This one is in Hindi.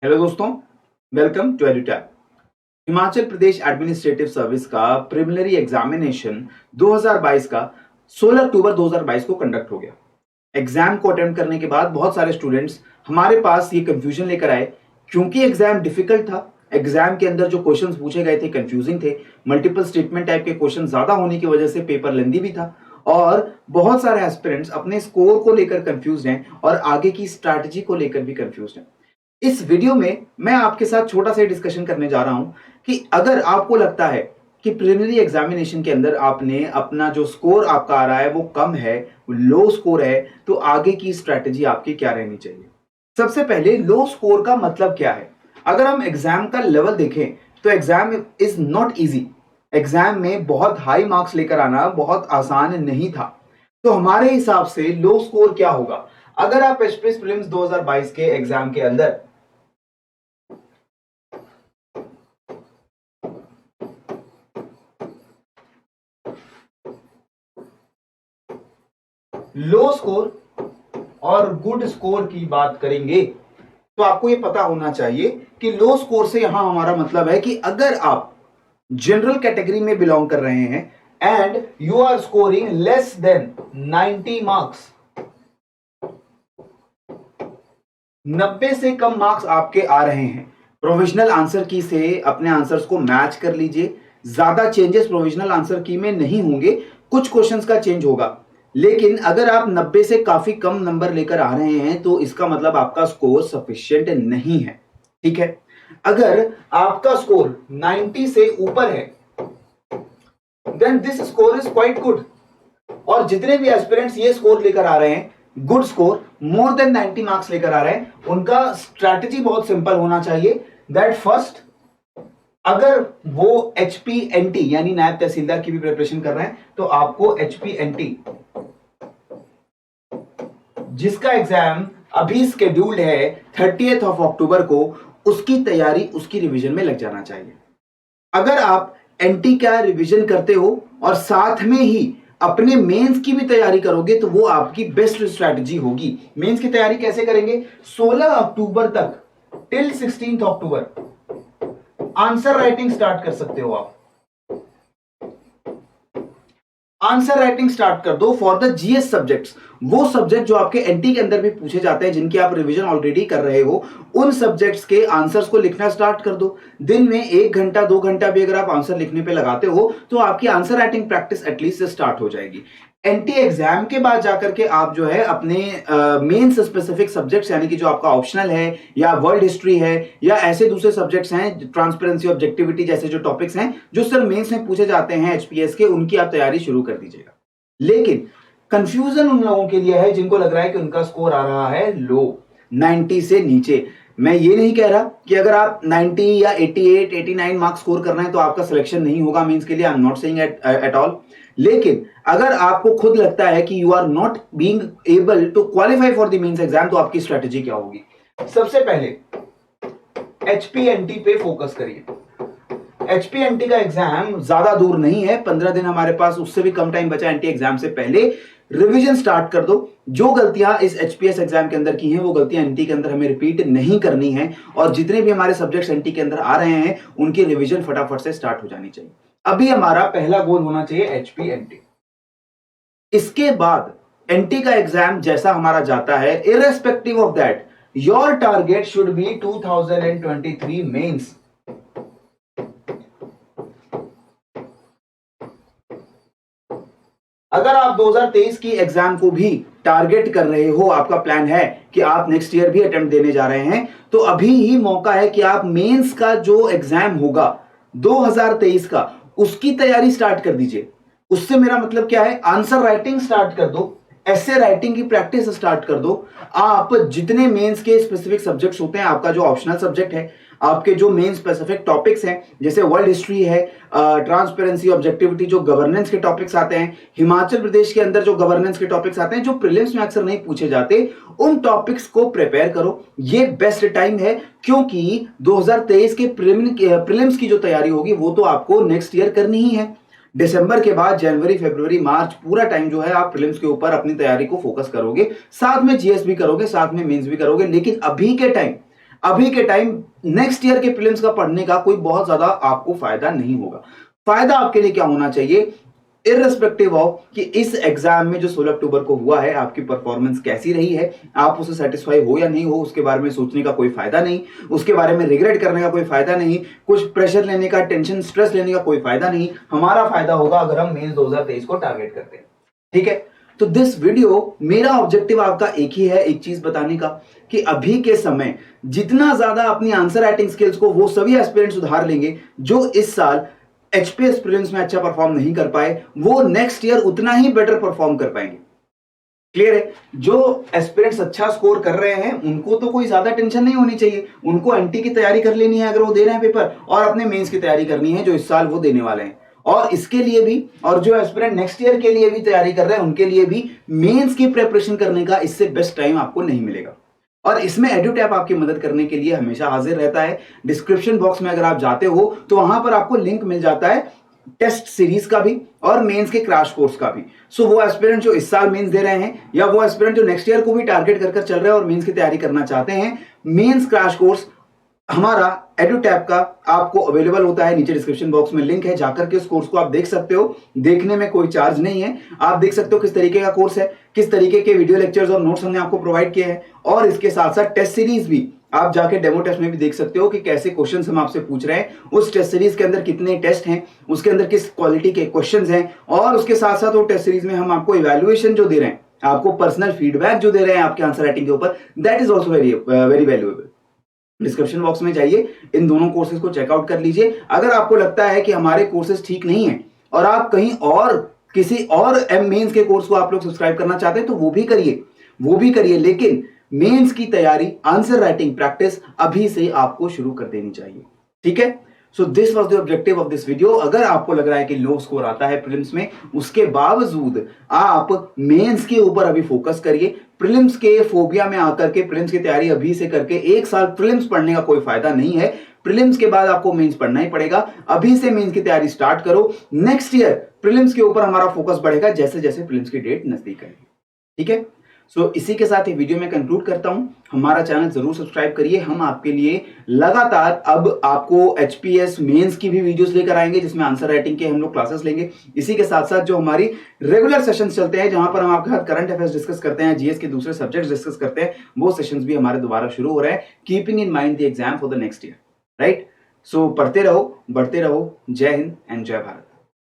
हेलो दोस्तों, welcome to Edutech. Himachal Pradesh administrative service का प्रिलिमिनरी एग्जामिनेशन 2022 का 16 अक्टूबर 2022 को कंडक्ट हो गया। एग्जाम को अटेम्प्ट करने के बाद बहुत सारे स्टूडेंट्स हमारे पास ये कंफ्यूजन लेकर आए, क्योंकि एग्जाम डिफिकल्ट था। एग्जाम के अंदर जो क्वेश्चंस पूछे गए थे कंफ्यूजिंग थे। मल्टीपल स्टेटमेंट टाइप के क्वेश्चन ज्यादा होने की वजह से पेपर लेंदी भी था और बहुत सारे एस्पिरेंट्स अपने स्कोर को लेकर कंफ्यूज हैं और आगे की स्ट्रैटेजी को लेकर भी कंफ्यूज हैं। इस वीडियो में मैं आपके साथ छोटा सा डिस्कशन करने जा रहा हूं कि अगर आपको लगता है कि प्रिलिमिनरी एग्जामिनेशन के अंदर आपने अपना जो स्कोर आपका आ रहा है वो कम है, लो स्कोर है, तो आगे की स्ट्रैटेजी आपकी क्या रहनी चाहिए। सबसे पहले लो स्कोर का मतलब क्या है। अगर हम एग्जाम का लेवल देखें तो exam is not easy. Exam में बहुत हाई मार्क्स लेकर आना बहुत आसान नहीं था। तो हमारे हिसाब से लो स्कोर क्या होगा। अगर आप एचपीएस प्रीलिम्स 2022 के एग्जाम के अंदर लो स्कोर और गुड स्कोर की बात करेंगे तो आपको यह पता होना चाहिए कि लो स्कोर से यहां हमारा मतलब है कि अगर आप जनरल कैटेगरी में बिलोंग कर रहे हैं and you are scoring less than 90 marks, 90 से कम मार्क्स आपके आ रहे हैं, प्रोविजनल आंसर की से अपने आंसर्स को मैच कर लीजिए। ज्यादा चेंजेस प्रोविजनल आंसर की में नहीं होंगे, कुछ क्वेश्चंस का चेंज होगा, लेकिन अगर आप 90 से काफी कम नंबर लेकर आ रहे हैं तो इसका मतलब आपका स्कोर सफिशिएंट नहीं है। ठीक है, अगर आपका स्कोर 90 से ऊपर है then this score is quite good. और जितने भी एस्पिरेंट्स ये स्कोर लेकर आ रहे हैं, good score more than 90 marks लेकर आ रहे हैं, उनका स्ट्रैटेजी बहुत सिंपल होना चाहिए। दैट फर्स्ट, अगर वो एचपीएनटी यानी नायब तहसीलदार की भी प्रिपरेशन कर रहे हैं तो आपको एचपीएनटी जिसका एग्जाम अभी स्केड्यूल्ड है 30 अक्टूबर को, उसकी तैयारी उसकी रिवीजन में लग जाना चाहिए। अगर आप एनटी का रिवीजन करते हो और साथ में ही अपने मेंस की भी तैयारी करोगे तो वो आपकी बेस्ट स्ट्रैटेजी होगी। मेंस की तैयारी कैसे करेंगे? 16 अक्टूबर तक टिल 16 अक्टूबर आंसर राइटिंग स्टार्ट कर सकते हो। आप आंसर राइटिंग स्टार्ट कर दो फॉर द जीएस सब्जेक्ट्स। वो सब्जेक्ट जो आपके एनटी के अंदर भी पूछे जाते हैं, जिनकी आप रिवीजन ऑलरेडी कर रहे हो, उन सब्जेक्ट्स के आंसर्स को लिखना स्टार्ट कर दो। दिन में 1 घंटा 2 घंटा भी अगर आप आंसर लिखने पे लगाते हो तो आपकी answer writing practice at least start हो जाएगी। एनटी एग्जाम के बाद जाकर के आप जो है अपने मेंस स्पेसिफिक सब्जेक्ट्स यानी कि जो आपका ऑप्शनल है या वर्ल्ड हिस्ट्री है या ऐसे दूसरे सब्जेक्ट्स हैं, ट्रांसपेरेंसी ऑब्जेक्टिविटी जैसे जो टॉपिक्स हैं जो सर मेंस में पूछे जाते हैं एचपीएस के, उनकी आप तैयारी शुरू कर दीजिएगा। लेकिन कंफ्यूजन उन लोगों के लिए है जिनको लग रहा है कि उनका स्कोर आ रहा है लो, 90 से नीचे। मैं ये नहीं कह रहा कि अगर आप 90 या 88 89 मार्क्स स्कोर कर रहे हैं तो आपका सिलेक्शन नहीं होगा मेंस के लिए। I am not saying at all. लेकिन अगर आपको खुद लगता है कि you are not being able to qualify for the mains exam तो आपकी स्ट्रेटेजी क्या होगी? सबसे पहले एचपीएनटी पे फोकस करिए। एचपीएनटी का एग्जाम ज्यादा दूर नहीं है, 15 दिन हमारे पास, उससे भी कम टाइम बचा एनटी एग्जाम से पहले। रिवीजन स्टार्ट कर दो। जो गलतियां इस एचपीएस एग्जाम के अंदर की हैं वो गलतियां एनटी के अंदर हमें रिपीट नहीं करनी है, और जितने भी हमारे सब्जेक्ट्स एनटी के अंदर आ रहे हैं उनकी रिवीजन फटाफट से स्टार्ट हो जानी चाहिए। अभी हमारा पहला गोल होना चाहिए एचपीएनटी। इसके बाद एनटी का एग्जाम जैसा हमारा जाता है, irrespective of that your target should be 2023 mains. अगर आप 2023 की एग्जाम को भी टारगेट कर रहे हो, आपका प्लान है कि आप नेक्स्ट ईयर भी अटेम्प्ट देने जा रहे हैं, तो अभी ही मौका है कि आप मेंस का जो एग्जाम होगा 2023 का, उसकी तैयारी स्टार्ट कर दीजिए। उससे मेरा मतलब क्या है? आंसर राइटिंग स्टार्ट कर दो, ऐसे राइटिंग की प्रैक्टिस स्टार्ट कर दो। आप जितने मेंस के स्पेसिफिक सब्जेक्ट्स होते हैं, आपका जो ऑप्शनल सब्जेक्ट है, आपके जो मेन स्पेसिफिक टॉपिक्स हैं जैसे वर्ल्ड हिस्ट्री है, ट्रांसपेरेंसी ऑब्जेक्टिविटी, जो गवर्नेंस के टॉपिक्स आते हैं, हिमाचल प्रदेश के अंदर जो गवर्नेंस के टॉपिक्स आते हैं जो प्रीलिम्स में अक्सर नहीं पूछे जाते, उन टॉपिक्स को प्रिपेयर करो। ये बेस्ट टाइम है, क्योंकि 2023 के प्रीलिम्स की जो तैयारी होगी वो तो आपको नेक्स्ट ईयर करनी ही है। दिसंबर के बाद जनवरी फरवरी मार्च पूरा टाइम जो है आप प्रीलिम्स के ऊपर अपनी तैयारी को फोकस करोगे, साथ में जीएस भी करोगे, साथ में मेंस भी करोगे। लेकिन अभी के टाइम अभी के टाइम नेक्स्ट ईयर के प्रीलिम्स का पढ़ने का कोई बहुत ज्यादा आपको फायदा नहीं होगा। फायदा आपके लिए क्या होना चाहिए, इररिस्पेक्टिव ऑफ कि इस एग्जाम में जो 16 अक्टूबर को हुआ है आपकी परफॉर्मेंस कैसी रही है, आप उससे सेटिस्फाई हो या नहीं हो, उसके बारे में सोचने का कोई फायदा नहीं, उसके बारे में रिग्रेट करने का कोई फायदा नहीं, कुछ प्रेशर लेने का, टेंशन स्ट्रेस लेने का कोई फायदा नहीं। हमारा फायदा होगा अगर हम मेंस 2023 को टारगेट करते हैं। ठीक है, तो दिस वीडियो, मेरा ऑब्जेक्टिव आपका एक ही है, एक चीज बताने का कि अभी के समय जितना ज्यादा अपनी आंसर राइटिंग स्किल्स को वो सभी एस्पिरेंट सुधार लेंगे जो इस साल एचपीएस प्रीलिम्स में अच्छा परफॉर्म नहीं कर पाए, वो नेक्स्ट ईयर उतना ही बेटर परफॉर्म कर पाएंगे। क्लियर है? जो एस्पिरेंट्स अच्छा स्कोर कर रहे हैं उनको तो कोई ज्यादा टेंशन नहीं होनी चाहिए, उनको एनटी की तैयारी कर लेनी है अगर वो दे रहे हैं पेपर, और अपने मेंस की तैयारी करनी है जो इस साल वो देने वाले हैं। और इसके लिए भी, और जो एस्पिरेंट नेक्स्ट ईयर के लिए भी तैयारी कर रहे हैं उनके लिए भी मेंस की प्रिपरेशन करने का इससे बेस्ट टाइम आपको नहीं मिलेगा। और इसमें एडुटैप आपकी मदद करने के लिए हमेशा हाजिर रहता है। डिस्क्रिप्शन बॉक्स में अगर आप जाते हो तो वहां पर आपको लिंक मिल जाता है टेस्ट सीरीज का भी और मेंस के क्रैश कोर्स का भी। सो वो एस्पिरेंट जो इस साल मेंस दे रहे हैं या वो एस्पिरेंट जो नेक्स्ट ईयर को भी टारगेट कर चल रहे हैं और मेंस की तैयारी करना चाहते हैं, मेंस क्रैश कोर्स हमारा एडुटैप का आपको अवेलेबल होता है। नीचे डिस्क्रिप्शन बॉक्स में लिंक है, जाकर के उस कोर्स को आप देख सकते हो। देखने में कोई चार्ज नहीं है, आप देख सकते हो किस तरीके का कोर्स है, किस तरीके के वीडियो लेक्चर्स और नोट्स हमने आपको प्रोवाइड किए हैं, और इसके साथ साथ टेस्ट सीरीज भी आप जाके डेमो टेस्ट में भी देख सकते हो कि कैसे क्वेश्चंस हम आपसे पूछ रहे हैं, उस टेस्ट सीरीज के अंदर कितने टेस्ट हैं, उसके अंदर किस क्वालिटी के क्वेश्चंस हैं, और उसके साथ साथ वो टेस्ट सीरीज में हम आपको इवैल्यूएशन जो दे रहे हैं, आपको पर्सनल फीडबैक जो दे रहे हैं आपके आंसर राइटिंग के ऊपर, that is also very valuable. Description box में जाइए, इन दोनों कोर्सेज को चेकआउट कर लीजिए। अगर आपको लगता है कि हमारे कोर्सेज ठीक नहीं है और आप कहीं और किसी और मेंस के कोर्स को आप लोग सब्सक्राइब करना चाहते हैं तो वो भी करिए, लेकिन मेंस की तैयारी, आंसर राइटिंग प्रैक्टिस अभी से आपको शुरू कर देनी चाहिए। ठीक है, so this was the objective of this video. अगर आपको लग रहा है कि लो स्कोर आता है प्रीलिम्स में, उसके बावजूद आप मेंस के ऊपर अभी फोकस करिए। प्रीलिम्स के फोबिया में आकर के प्रीलिम्स की तैयारी अभी से करके एक साल प्रीलिम्स पढ़ने का कोई फायदा नहीं है। प्रीलिम्स के बाद आपको मेंस पढ़ना ही पड़ेगा। अभी से मेंस की तैयारी स्टार्ट करो, नेक्स्ट ईयर प्रीलिम्स के ऊपर हमारा फोकस बढ़ेगा जैसे जैसे प्रीलिम्स की डेट नजदीक आएगी। ठीक है, सो इसी के साथ ये वीडियो में कंक्लूड करता हूं। हमारा चैनल जरूर सब्सक्राइब करिए। हम आपके लिए लगातार अब आपको एचपीएस मेंस की भी वीडियोस लेकर आएंगे जिसमें आंसर राइटिंग के हम लोग क्लासेस लेंगे। इसी के साथ साथ जो हमारी रेगुलर सेशंस चलते हैं जहां पर हम आपके साथ करंट अफेयर्स डिस्कस करते हैं, जीएस के दूसरे सब्जेक्ट्स डिस्कस करते हैं, वो सेशंस भी हमारे दोबारा शुरू हो रहे हैं, keeping in mind the exam for the next year. Right, so पढ़ते रहो, बढ़ते रहो। जय हिंद एंड जय भारत।